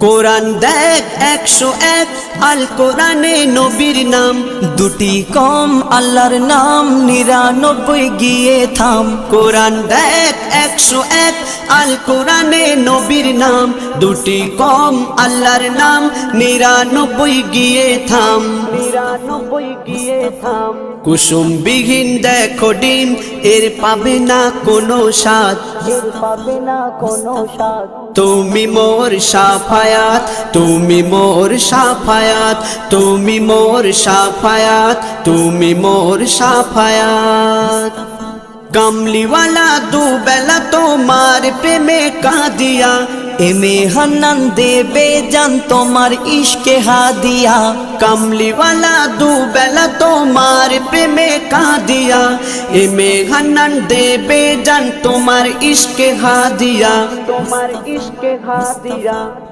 কোরআন দেখ 101 আল কোরআনে নবীর নাম, দুটি কম আল্লাহর নাম 99 গিয়ে থাম। কোরআন দেখ 101 আল কোরআনে নবীর নাম, দুটি কম আল্লাহর নাম 99 গিয়ে থাম। 99 গিয়ে থাম। কুসুম বিহীন দেখো ডিম, এর পাবে না কোনো স্বাদ, এর পাবে না কোনো স্বাদ। তুমি মোর শাফায়াত, তুমি মোর শাফায়াত, তুমি মোর শাফায়াত, তুমি মোর শাফায়াত। কামলিওয়ালা দুবেলা তোমার প্রেমে কাঁদিয়া, এমে হান্নান দেবে জান তোমার ইশকে হাদিয়া। কামলিওয়ালা দুবেলা তোমার প্রেমে কাঁদিয়া, এমে হান্নান দেবে জান তোমার ইশকে হাদিয়া, তোমার ইশকে হাদিয়া।